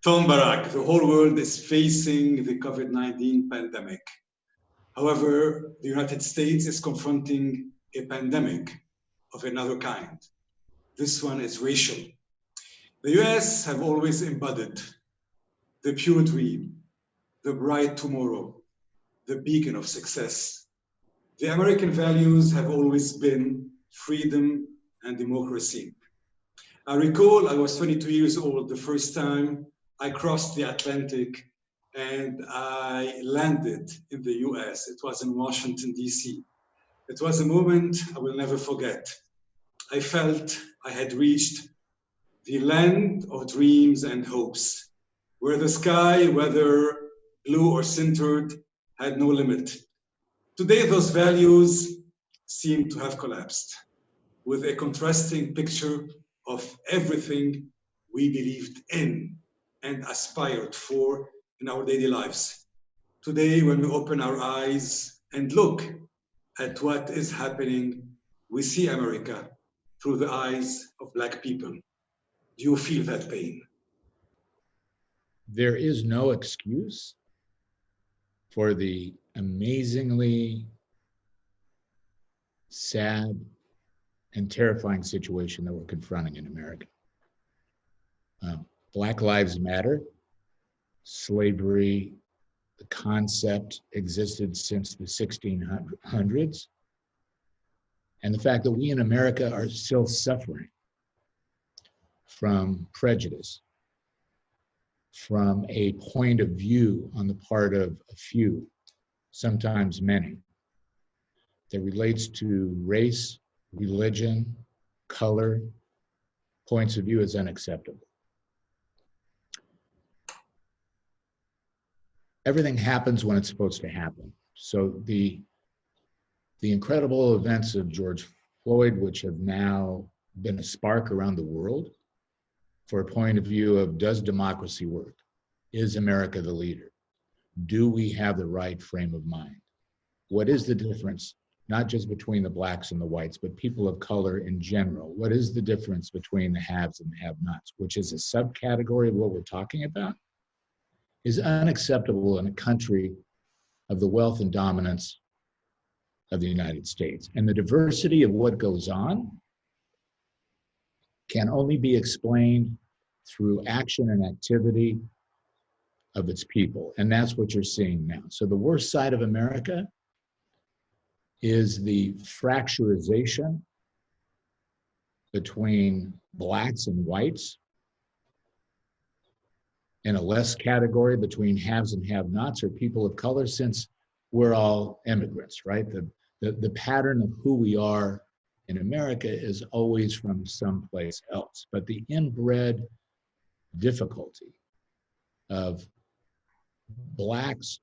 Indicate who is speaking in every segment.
Speaker 1: Tom Barrack, the whole world is facing the COVID-19 pandemic. However, the United States is confronting a pandemic of another kind. This one is racial. The US have always embodied the pure dream, the bright tomorrow, the beacon of success. The American values have always been freedom and democracy. I recall I was 22 years old the first time I crossed the Atlantic and I landed in the US. It was in Washington, D.C. It was a moment I will never forget. I felt I had reached the land of dreams and hopes, where the sky, whether blue or sintered, had no limit. Today, those values seem to have collapsed, with a contrasting picture of everything we believed in and aspired for in our daily lives. Today, when we open our eyes and look at what is happening, we see America through the eyes of Black people. Do you feel that pain?
Speaker 2: There is no excuse for the amazingly sad and terrifying situation that we're confronting in America. Black Lives Matter, slavery, the concept existed since the 1600s. And the fact that we in America are still suffering from prejudice, from a point of view on the part of a few, sometimes many, that relates to race, religion, color, points of view is unacceptable. Everything happens when it's supposed to happen. So the incredible events of George Floyd, which have now been a spark around the world for a point of view of, does democracy work? Is America the leader? Do we have the right frame of mind? What is the difference, not just between the blacks and the whites, but people of color in general? What is the difference between the haves and the have-nots, which is a subcategory of what we're talking about, is unacceptable in a country of the wealth and dominance of the United States. And the diversity of what goes on can only be explained through action and activity of its people. And that's what you're seeing now. So the worst side of America is the fracturization between blacks and whites, in a less category between haves and have-nots or people of color, since we're all immigrants, right? The pattern of who we are in America is always from someplace else. But the inbred difficulty of blacks,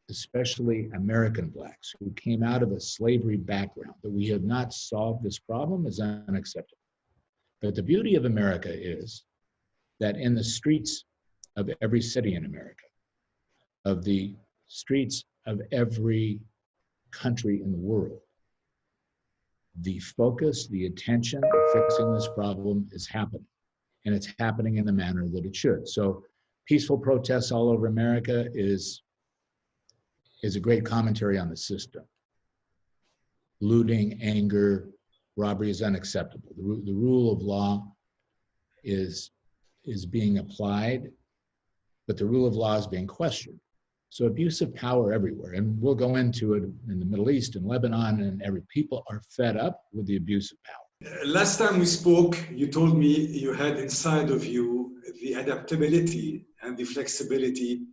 Speaker 2: especially American blacks, who came out of a slavery background, that we have not solved this problem, is unacceptable. But the beauty of America is that in the streets of every city in America, of the streets of every country in the world, the focus, the attention of fixing this problem is happening. And it's happening in the manner that it should. So peaceful protests all over America is a great commentary on the system. Looting, anger, robbery is unacceptable. The rule of law is being applied, but the rule of law is being questioned. So abuse of power everywhere, and we'll go into it in the Middle East and Lebanon, and every people are fed up with the abuse of power.
Speaker 1: Last time we spoke, you told me you had inside of you the adaptability and the flexibility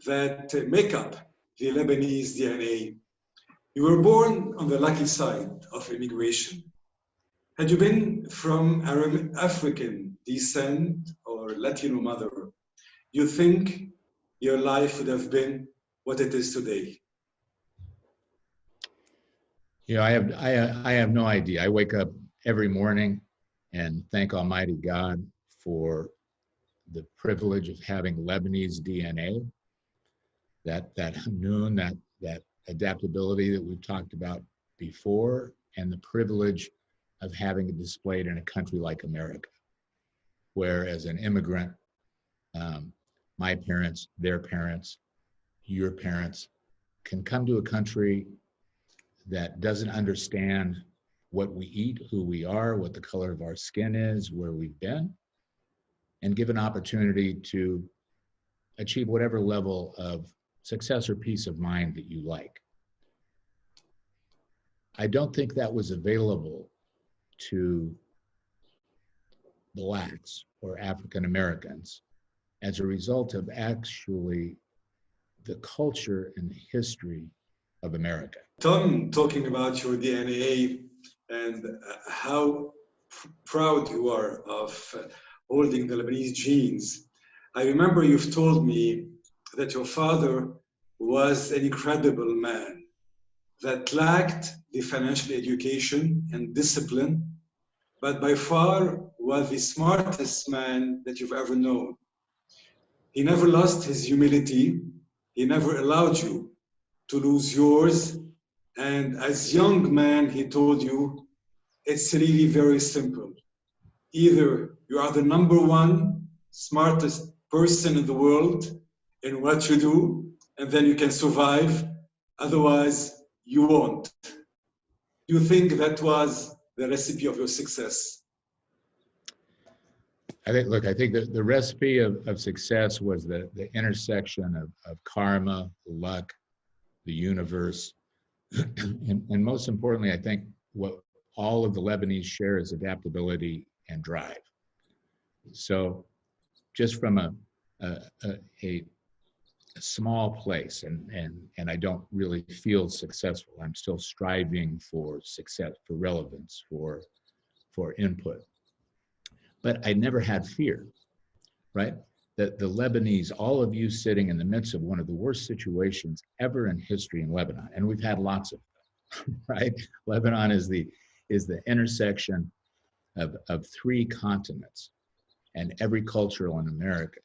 Speaker 1: that make up the Lebanese DNA. You were born on the lucky side of immigration. Had you been from African descent or Latino mother, you think your life would have been what it is today?
Speaker 2: You know, I have no idea. I wake up every morning and thank Almighty God for the privilege of having Lebanese DNA, that Hanun, that adaptability that we've talked about before, and the privilege of having it displayed in a country like America, where as an immigrant, my parents, their parents, your parents, can come to a country that doesn't understand what we eat, who we are, what the color of our skin is, where we've been, and give an opportunity to achieve whatever level of success or peace of mind that you like. I don't think that was available to Blacks or African Americans as a result of actually the culture and the history of America.
Speaker 1: Tom, talking about your DNA and how proud you are of holding the Lebanese genes, I remember you've told me that your father was an incredible man that lacked the financial education and discipline, but by far was the smartest man that you've ever known. He never lost his humility. He never allowed you to lose yours. And as young man, he told you, it's really very simple. Either you are the number one smartest person in the world in what you do, and then you can survive. Otherwise, you won't. Do you think that was the recipe of your success?
Speaker 2: I think the recipe of success was the intersection of karma, luck, the universe, and most importantly, I think what all of the Lebanese share is adaptability and drive. So just from a small place, and I don't really feel successful. I'm still striving for success, for relevance, for input. But I never had fear, right? That the Lebanese, all of you sitting in the midst of one of the worst situations ever in history in Lebanon, and we've had lots of them, right? Lebanon is the intersection of three continents and every culture in America,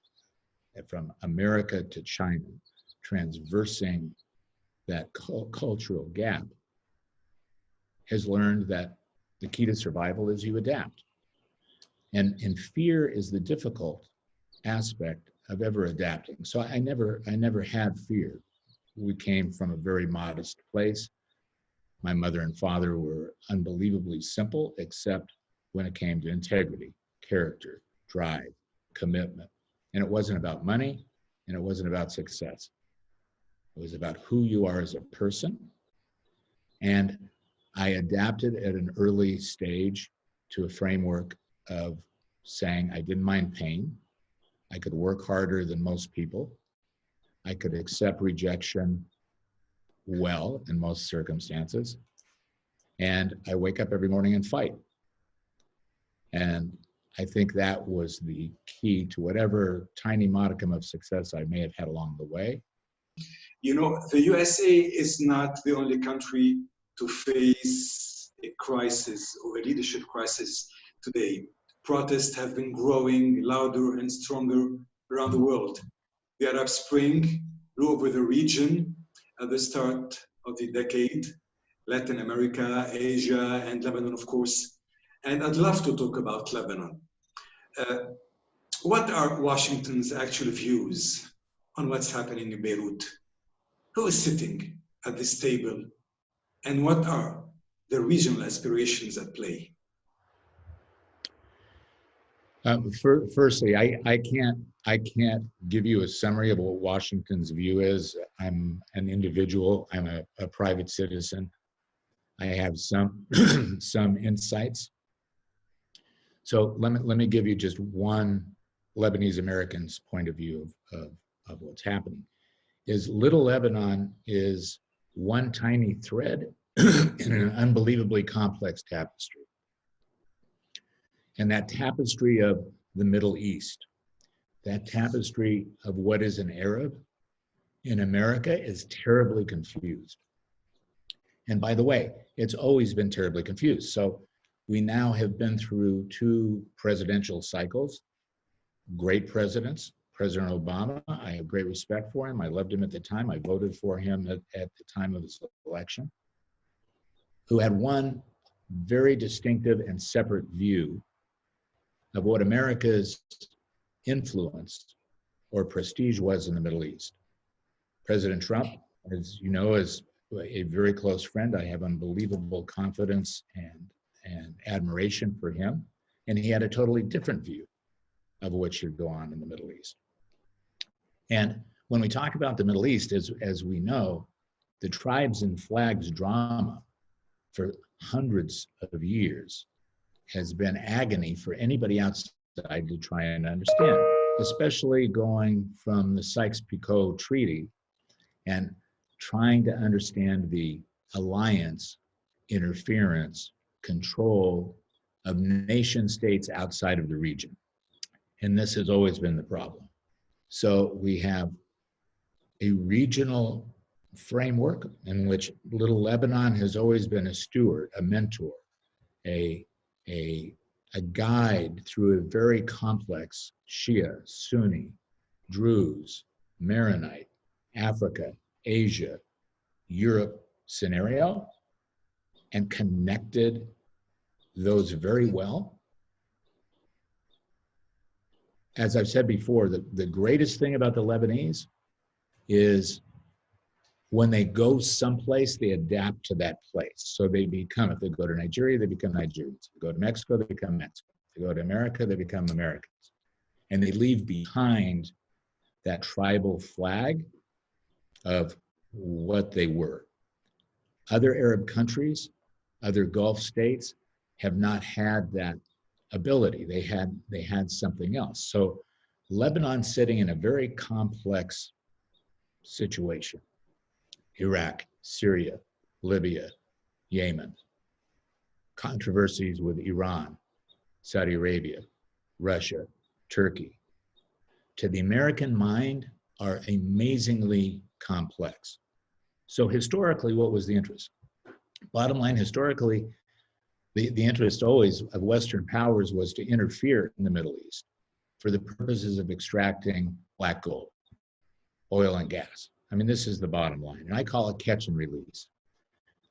Speaker 2: from America to China, transversing that cultural gap, has learned that the key to survival is you adapt. And fear is the difficult aspect of ever adapting. So I never had fear. We came from a very modest place. My mother and father were unbelievably simple, except when it came to integrity, character, drive, commitment. And it wasn't about money, and it wasn't about success. It was about who you are as a person. And I adapted at an early stage to a framework of saying I didn't mind pain. I could work harder than most people. I could accept rejection well in most circumstances. And I wake up every morning and fight. And I think that was the key to whatever tiny modicum of success I may have had along the way.
Speaker 1: You know, the USA is not the only country to face a crisis or a leadership crisis today. Protests have been growing louder and stronger around the world. The Arab Spring blew over the region at the start of the decade, Latin America, Asia, and Lebanon, of course. And I'd love to talk about Lebanon. What are Washington's actual views on what's happening in Beirut? Who is sitting at this table? And what are the regional aspirations at play?
Speaker 2: Firstly, I can't give you a summary of what Washington's view is. I'm an individual. I'm a private citizen. I have some some insights. So let me give you just one Lebanese-American's point of view of what's happening. Is Little Lebanon is one tiny thread in an unbelievably complex tapestry. And that tapestry of the Middle East, that tapestry of what is an Arab in America is terribly confused. And by the way, it's always been terribly confused. So we now have been through 2 presidential cycles, great presidents. President Obama, I have great respect for him. I loved him at the time. I voted for him at the time of his election, who had one very distinctive and separate view of what America's influence or prestige was in the Middle East. President Trump, as you know, is a very close friend. I have unbelievable confidence and admiration for him. And he had a totally different view of what should go on in the Middle East. And when we talk about the Middle East, as we know, the tribes and flags drama for hundreds of years has been agony for anybody outside to try and understand, especially going from the Sykes-Picot Treaty and trying to understand the alliance, interference, control of nation states outside of the region. And this has always been the problem. So we have a regional framework in which little Lebanon has always been a steward, a mentor, a guide through a very complex Shia, Sunni, Druze, Maronite, Africa, Asia, Europe scenario, and connected those very well. As I've said before, the greatest thing about the Lebanese is when they go someplace, they adapt to that place. So they become, if they go to Nigeria, they become Nigerians. If they go to Mexico, they become Mexicans. If they go to America, they become Americans. And they leave behind that tribal flag of what they were. Other Arab countries, other Gulf states have not had that ability. They had something else. So Lebanon sitting in a very complex situation. Iraq, Syria, Libya, Yemen, controversies with Iran, Saudi Arabia, Russia, Turkey, to the American mind are amazingly complex. So historically, what was the interest? Bottom line, historically, the interest always of Western powers was to interfere in the Middle East for the purposes of extracting black gold, oil and gas. I mean, this is the bottom line, and I call it catch and release.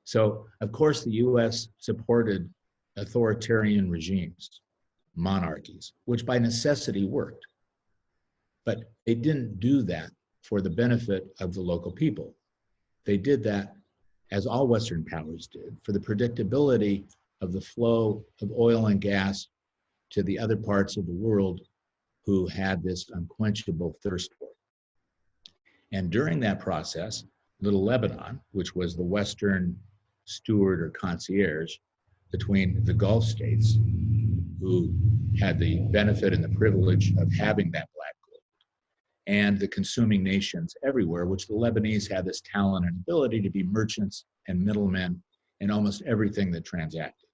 Speaker 2: So, of course, the US supported authoritarian regimes, monarchies, which by necessity worked. But they didn't do that for the benefit of the local people. They did that, as all Western powers did, for the predictability of the flow of oil and gas to the other parts of the world who had this unquenchable thirst for it. And during that process, little Lebanon, which was the Western steward or concierge between the Gulf states, who had the benefit and the privilege of having that black gold, and the consuming nations everywhere, which the Lebanese had this talent and ability to be merchants and middlemen in almost everything that transacted.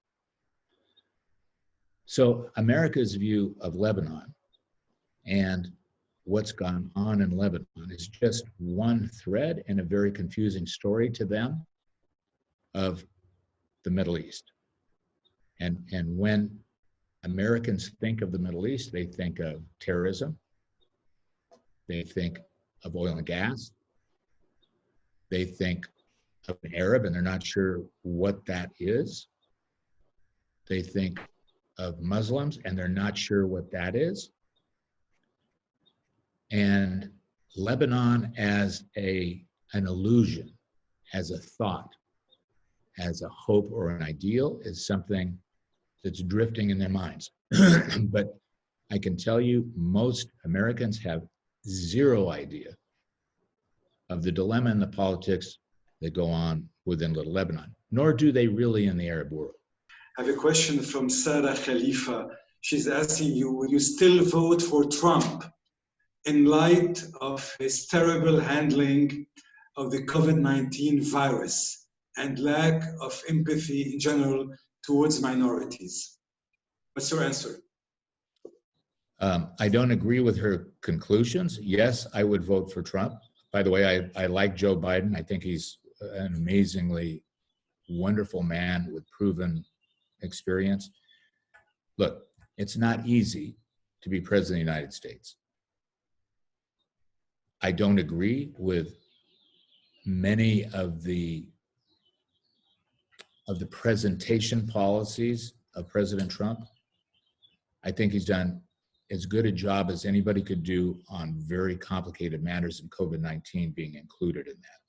Speaker 2: So America's view of Lebanon and what's gone on in Lebanon is just one thread in a very confusing story to them of the Middle East. And when Americans think of the Middle East, they think of terrorism, they think of oil and gas, they think of an Arab and they're not sure what that is. They think of Muslims and they're not sure what that is. And Lebanon as an illusion, as a thought, as a hope or an ideal is something that's drifting in their minds. But I can tell you, most Americans have zero idea of the dilemma and the politics that go on within Little Lebanon, nor do they really in the Arab world.
Speaker 1: I have a question from Sarah Khalifa. She's asking you, will you still vote for Trump in light of his terrible handling of the COVID-19 virus and lack of empathy in general towards minorities? What's your answer?
Speaker 2: I don't agree with her conclusions. Yes, I would vote for Trump. By the way, I like Joe Biden. I think he's an amazingly wonderful man with proven experience. Look, it's not easy to be president of the United States. I don't agree with many of the presentation policies of President Trump. I think he's done as good a job as anybody could do on very complicated matters, and COVID-19 being included in that.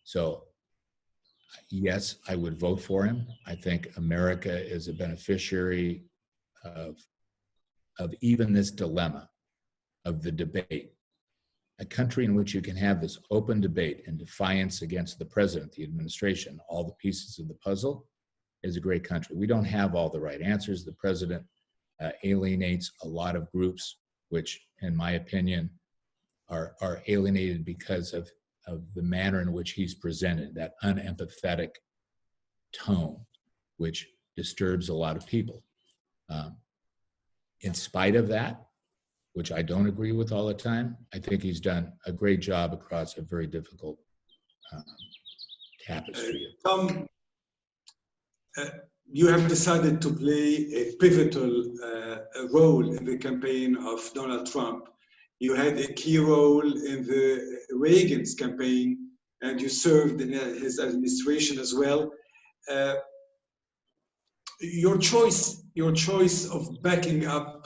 Speaker 2: So yes, I would vote for him. I think America is a beneficiary of even this dilemma of the debate. A country in which you can have this open debate and defiance against the president, the administration, all the pieces of the puzzle, is a great country. We don't have all the right answers. The president alienates a lot of groups, which, in my opinion, are alienated because of the manner in which he's presented, that unempathetic tone, which disturbs a lot of people. In spite of that, which I don't agree with all the time, I think he's done a great job across a very difficult tapestry.
Speaker 1: Tom, you have decided to play a pivotal role in the campaign of Donald Trump. You had a key role in the Reagan's campaign, and you served in his administration as well. Your choice of backing up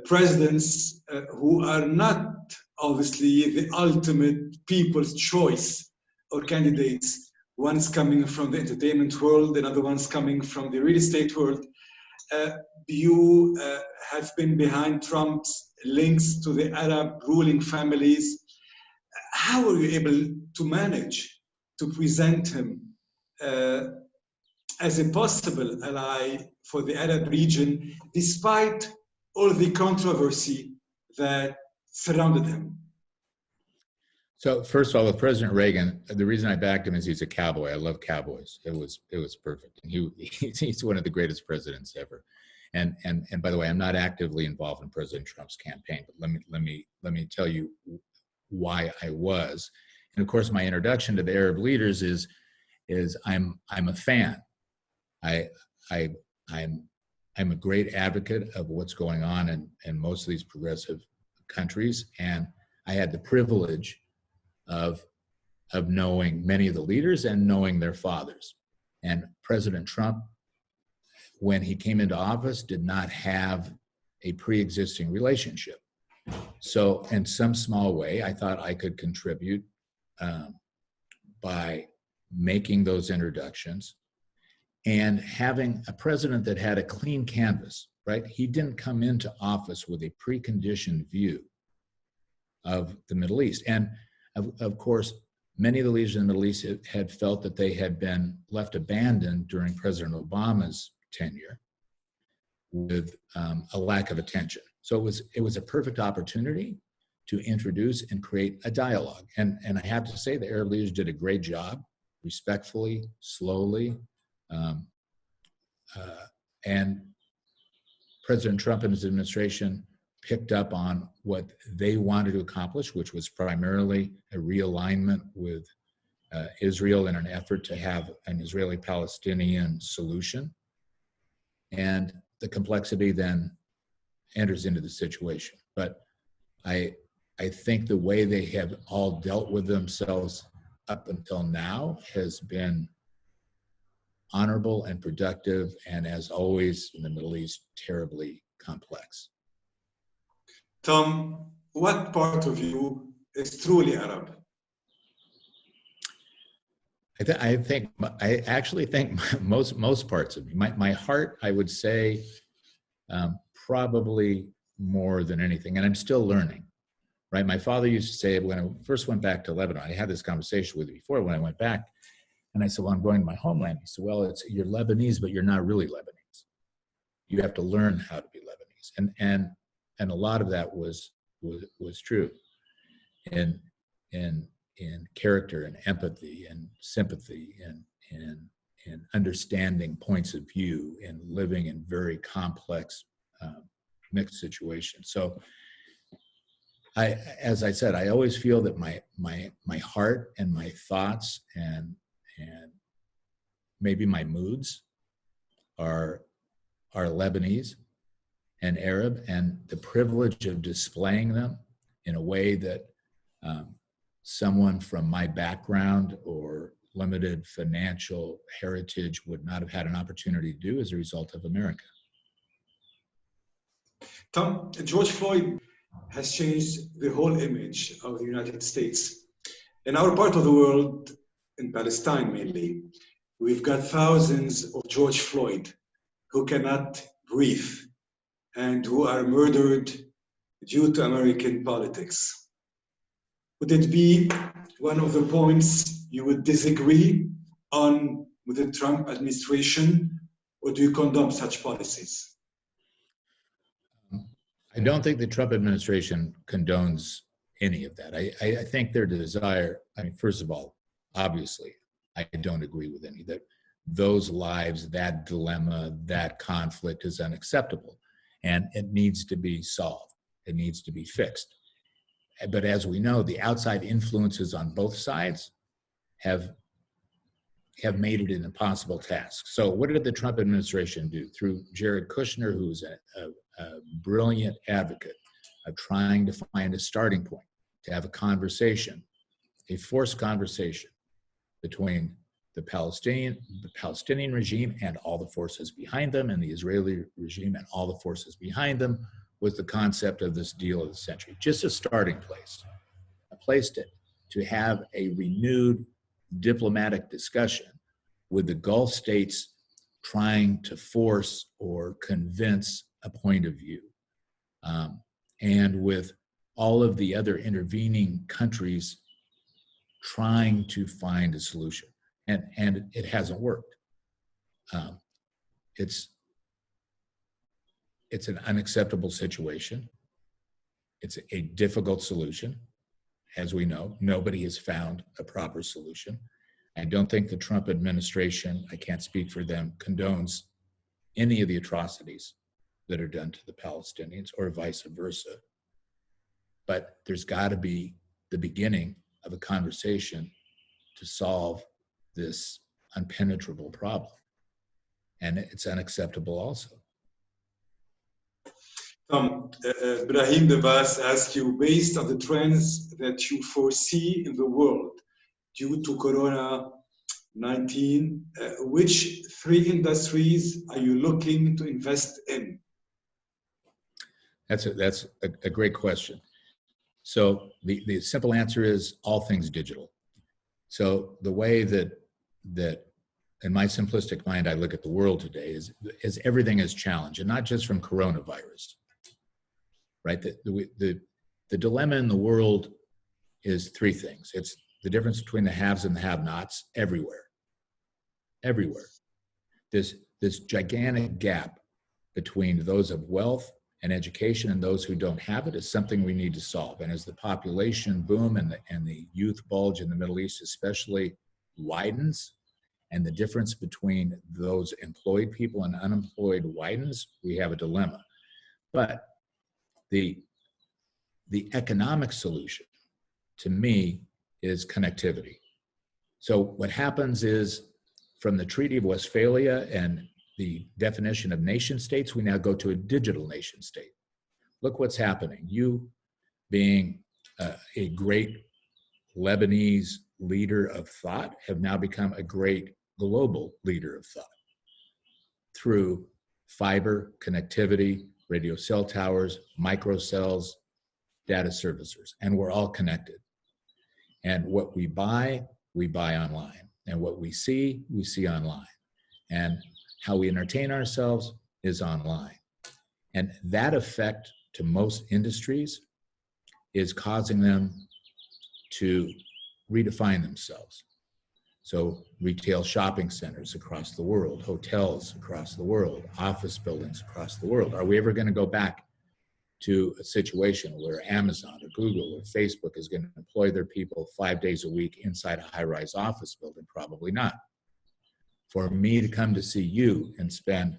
Speaker 1: presidents who are not obviously the ultimate people's choice or candidates, one's coming from the entertainment world, another one's coming from the real estate world. You have been behind Trump's links to the Arab ruling families. How were you able to manage to present him as a possible ally for the Arab region, despite all the controversy that surrounded him?
Speaker 2: So first of all, with President Reagan, the reason I backed him is he's a cowboy. I love cowboys. It was perfect. And he's one of the greatest presidents ever. And by the way, I'm not actively involved in President Trump's campaign, but let me tell you why I was. And of course, my introduction to the Arab leaders is I'm a fan. I'm a great advocate of what's going on in most of these progressive countries, and I had the privilege of knowing many of the leaders and knowing their fathers. And President Trump, when he came into office, did not have a pre-existing relationship. So in some small way, I thought I could contribute by making those introductions and having a president that had a clean canvas, right? He didn't come into office with a preconditioned view of the Middle East. And of course, many of the leaders in the Middle East had felt that they had been left abandoned during President Obama's tenure with a lack of attention. So it was a perfect opportunity to introduce and create a dialogue. And I have to say the Arab leaders did a great job, respectfully, slowly. And President Trump and his administration picked up on what they wanted to accomplish, which was primarily a realignment with Israel in an effort to have an Israeli-Palestinian solution. And the complexity then enters into the situation. But I think the way they have all dealt with themselves up until now has been honorable and productive, and as always in the Middle East, terribly complex.
Speaker 1: Tom, what part of you is truly Arab?
Speaker 2: I actually think most parts of me. My heart, I would say, probably more than anything, and I'm still learning. Right, my father used to say when I first went back to Lebanon. I had this conversation with you before when I went back, and I said, "Well, I'm going to my homeland." He said, "Well, you're Lebanese, but you're not really Lebanese. You have to learn how to be Lebanese," and a lot of that was true, in character and empathy and sympathy and understanding points of view and living in very complex mixed situations. So, as I said, I always feel that my heart and my thoughts and maybe my moods are Lebanese and Arab, and the privilege of displaying them in a way that someone from my background or limited financial heritage would not have had an opportunity to do as a result of America.
Speaker 1: Tom, George Floyd has changed the whole image of the United States. In our part of the world, in Palestine mainly, we've got thousands of George Floyd who cannot breathe and who are murdered due to American politics. Would it be one of the points you would disagree on with the Trump administration, or do you condone such policies?
Speaker 2: I don't think the Trump administration condones any of that. I think their desire, I mean, first of all, obviously, I don't agree with any of that. Those lives, that dilemma, that conflict is unacceptable, and it needs to be solved. It needs to be fixed. But as we know, the outside influences on both sides have made it an impossible task. So what did the Trump administration do? Through Jared Kushner, who's a brilliant advocate of trying to find a starting point, to have a conversation, a forced conversation between the Palestinian regime and all the forces behind them, and the Israeli regime and all the forces behind them, was the concept of this deal of the century. Just a starting place, a place to have a renewed diplomatic discussion with the Gulf states trying to force or convince a point of view, and with all of the other intervening countries trying to find a solution. And it hasn't worked. It's an unacceptable situation. It's a difficult solution. As we know, nobody has found a proper solution. I don't think the Trump administration, I can't speak for them, condones any of the atrocities that are done to the Palestinians or vice versa. But there's got to be the beginning of a conversation to solve this unpenetrable problem. And it's unacceptable also.
Speaker 1: Brahim Devas asked you, based on the trends that you foresee in the world due to Corona-19, which three industries are you looking to invest in?
Speaker 2: That's a great question. So the simple answer is all things digital. So the way that in my simplistic mind I look at the world today is everything is challenged, and not just from coronavirus. Right? The dilemma in the world is three things. It's the difference between the haves and the have-nots everywhere. Everywhere. This gigantic gap between those of wealth and education and those who don't have it is something we need to solve. And as the population boom and the youth bulge in the Middle East especially widens, and the difference between those employed people and unemployed widens, we have a dilemma. But the economic solution, to me, is connectivity. So what happens is, from the Treaty of Westphalia and the definition of nation states, we now go to a digital nation state. Look what's happening. You, being a great Lebanese leader of thought, have now become a great global leader of thought through fiber, connectivity, radio cell towers, microcells, data servicers, and we're all connected. And what we buy online. And what we see online. And how we entertain ourselves is online. And that effect to most industries is causing them to redefine themselves. So retail shopping centers across the world, hotels across the world, office buildings across the world. Are we ever going to go back to a situation where Amazon or Google or Facebook is going to employ their people 5 days a week inside a high-rise office building? Probably not. For me to come to see you and spend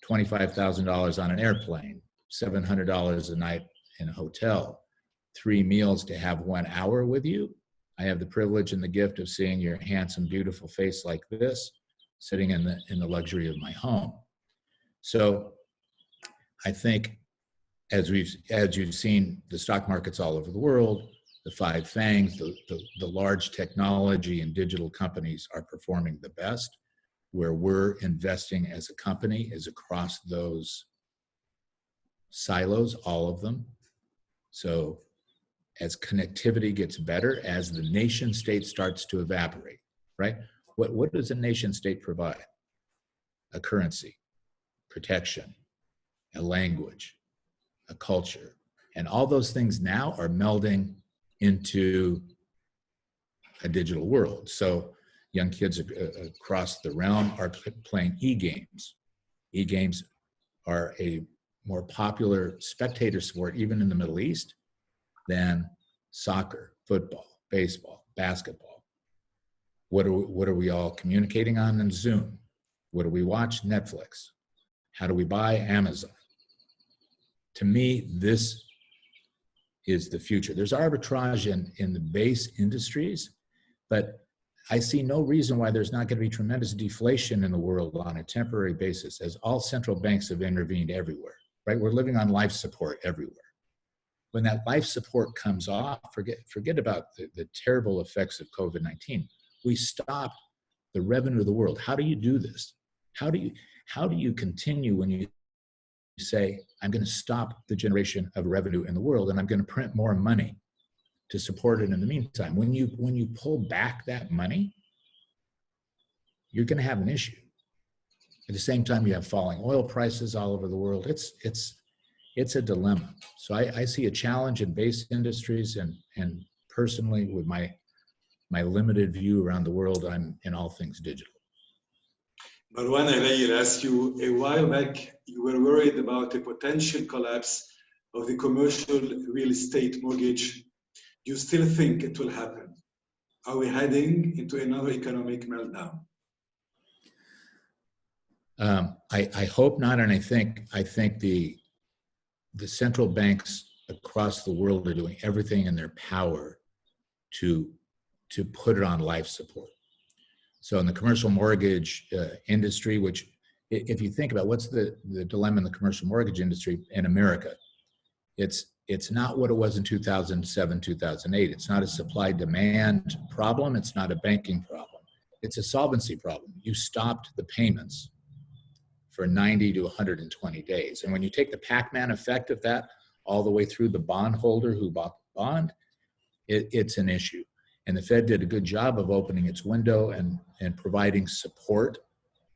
Speaker 2: $25,000 on an airplane, $700 a night in a hotel, 3 meals to have 1 hour with you, I have the privilege and the gift of seeing your handsome, beautiful face like this, sitting in the luxury of my home. So I think as you've seen the stock markets all over the world, the 5 FANGs, the large technology and digital companies are performing the best. Where we're investing as a company is across those silos, all of them. So as connectivity gets better, as the nation state starts to evaporate, right? What does a nation state provide? A currency, protection, a language, a culture. And all those things now are melding into a digital world. So young kids across the realm are playing e-games. E-games are a more popular spectator sport, even in the Middle East, than soccer, football, baseball, basketball. What are we all communicating on in Zoom? What do we watch? Netflix. How do we buy? Amazon. To me, this is the future. There's arbitrage in the base industries, but I see no reason why there's not going to be tremendous deflation in the world on a temporary basis, as all central banks have intervened everywhere, right? We're living on life support everywhere. When that life support comes off, forget about the terrible effects of COVID-19. We stopped the revenue of the world. How do you do this? How do you continue when you say, I'm going to stop the generation of revenue in the world and I'm going to print more money to support it in the meantime? When you pull back that money, you're going to have an issue. At the same time, you have falling oil prices all over the world. It's a dilemma. So I see a challenge in base industries, and personally, with my limited view around the world, I'm in all things digital.
Speaker 1: Marwan, I'll ask you, a while back, you were worried about a potential collapse of the commercial real estate mortgage. Do you still think it will happen? Are we heading into another economic meltdown?
Speaker 2: I hope not, and I think the central banks across the world are doing everything in their power to put it on life support. So in the commercial mortgage industry, which if you think about what's the dilemma in the commercial mortgage industry in America, it's not what it was in 2007, 2008. It's not a supply-demand problem. It's not a banking problem. It's a solvency problem. You stopped the payments for 90 to 120 days. And when you take the Pac-Man effect of that all the way through the bondholder who bought the bond, it's an issue. And the Fed did a good job of opening its window and providing support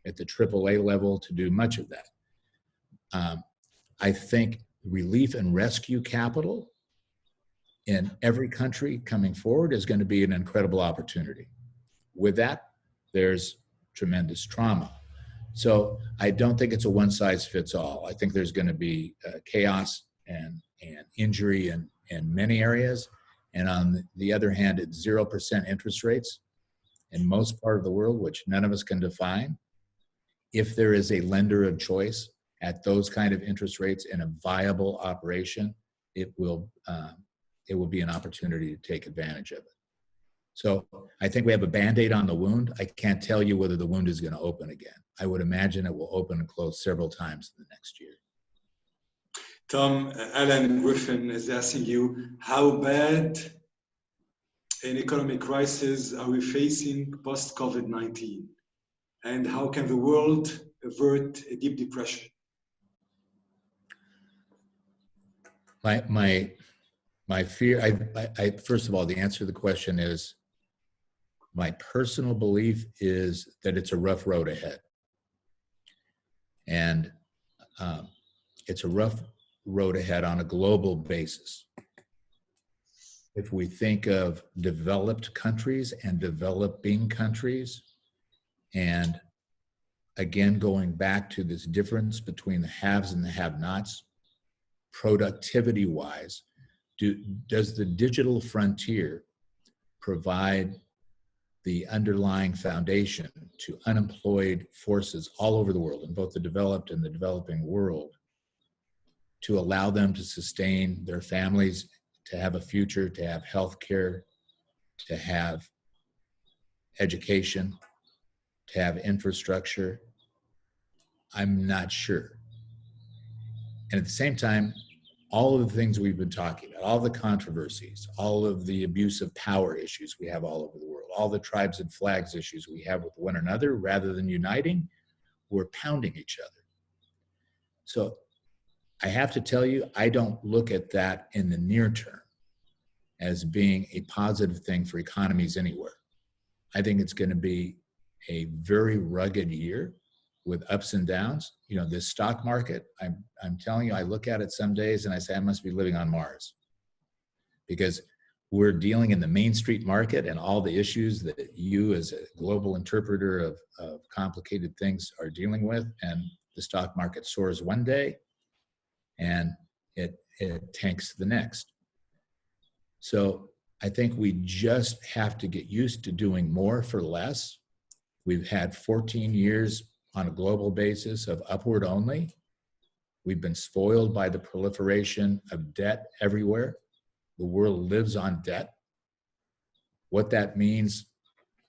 Speaker 2: at the AAA level to do much of that. I think relief and rescue capital in every country coming forward is going to be an incredible opportunity. With that, there's tremendous trauma. So I don't think it's a one-size-fits-all. I think there's going to be chaos and injury in many areas. And on the other hand, it's 0% interest rates in most part of the world, which none of us can define. If there is a lender of choice at those kind of interest rates in a viable operation, it will be an opportunity to take advantage of it. So I think we have a Band-Aid on the wound. I can't tell you whether the wound is going to open again. I would imagine it will open and close several times in the next year.
Speaker 1: Tom, Alan Griffin is asking you, how bad an economic crisis are we facing post-COVID-19? And how can the world avert a deep depression?
Speaker 2: My fear, first of all, the answer to the question is, my personal belief is that it's a rough road ahead. And it's a rough road ahead on a global basis. If we think of developed countries and developing countries, and again, going back to this difference between the haves and the have-nots, productivity-wise, does the digital frontier provide the underlying foundation to unemployed forces all over the world, in both the developed and the developing world, to allow them to sustain their families, to have a future, to have health care, to have education, to have infrastructure? I'm not sure. And at the same time, all of the things we've been talking about, all the controversies, all of the abuse of power issues we have all over the world, all the tribes and flags issues we have with one another, rather than uniting, we're pounding each other. So I have to tell you, I don't look at that in the near term as being a positive thing for economies anywhere. I think it's going to be a very rugged year with ups and downs. You know, this stock market, I'm telling you, I look at it some days and I say, I must be living on Mars, because we're dealing in the Main Street market and all the issues that you as a global interpreter of complicated things are dealing with. And the stock market soars one day and it tanks the next. So I think we just have to get used to doing more for less. We've had 14 years on a global basis of upward only. We've been spoiled by the proliferation of debt everywhere. The world lives on debt. What that means,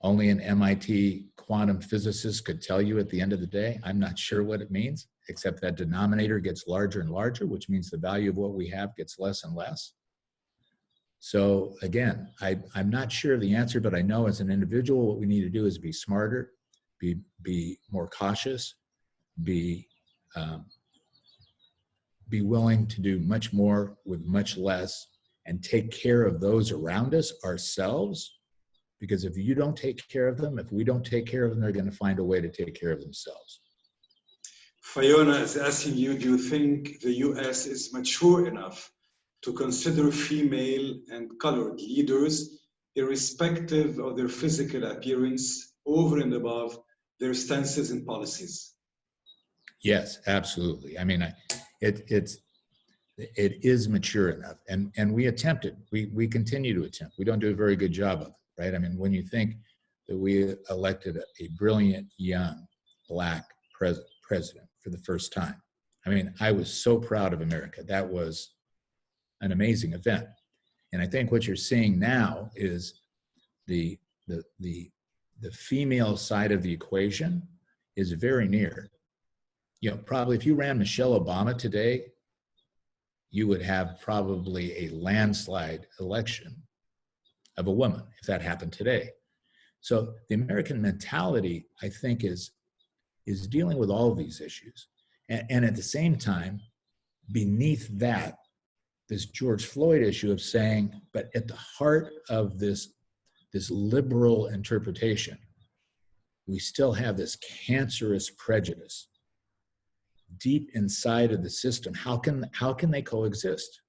Speaker 2: only an MIT quantum physicist could tell you at the end of the day. I'm not sure what it means, except that denominator gets larger and larger, which means the value of what we have gets less and less. So again, I'm not sure of the answer, but I know as an individual, what we need to do is be smarter, be more cautious, be willing to do much more with much less, and take care of those around us ourselves. Because if you don't take care of them, if we don't take care of them, they're going to find a way to take care of themselves.
Speaker 1: Fiona is asking you, do you think the US is mature enough to consider female and colored leaders, irrespective of their physical appearance, over and above their stances and policies?
Speaker 2: Yes, absolutely. I mean, it is mature enough, and we attempted. We continue to attempt. We don't do a very good job of it, right? I mean, when you think that we elected a brilliant young Black president for the first time, I mean, I was so proud of America. That was an amazing event. And I think what you're seeing now is the female side of the equation is very near. You know, probably if you ran Michelle Obama today, you would have probably a landslide election of a woman if that happened today. So the American mentality, I think, is dealing with all of these issues. And at the same time, beneath that, this George Floyd issue of saying, but at the heart of this liberal interpretation, we still have this cancerous prejudice deep inside of the system. How can they coexist?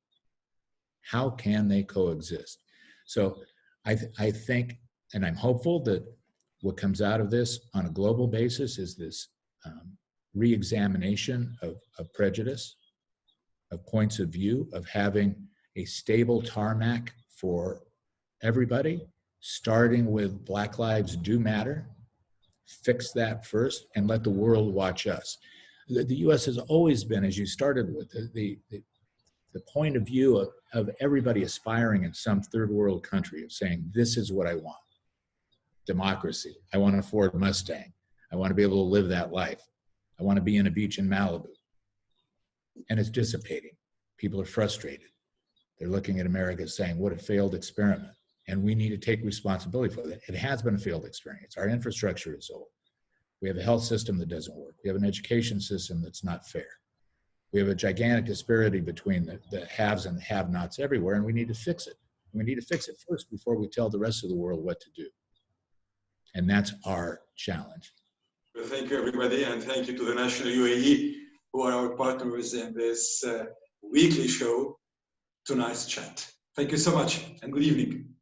Speaker 2: How can they coexist? So I think, and I'm hopeful that what comes out of this on a global basis is this re-examination of prejudice, of points of view, of having a stable tarmac for everybody, starting with Black Lives Do Matter. Fix that first and let the world watch us. The U.S. has always been, as you started with, the point of view of everybody aspiring in some third world country of saying, this is what I want. Democracy. I want a Ford Mustang. I want to be able to live that life. I want to be in a beach in Malibu. And it's dissipating. People are frustrated. They're looking at America saying, what a failed experiment. And we need to take responsibility for that. It has been a failed experience. Our infrastructure is old. We have a health system that doesn't work. We have an education system that's not fair. We have a gigantic disparity between the haves and the have-nots everywhere, and we need to fix it. We need to fix it first before we tell the rest of the world what to do. And that's our challenge.
Speaker 1: Well, thank you, everybody, and thank you to the National UAE, who are our partners in this weekly show, Tonight's Chat. Thank you so much, and good evening.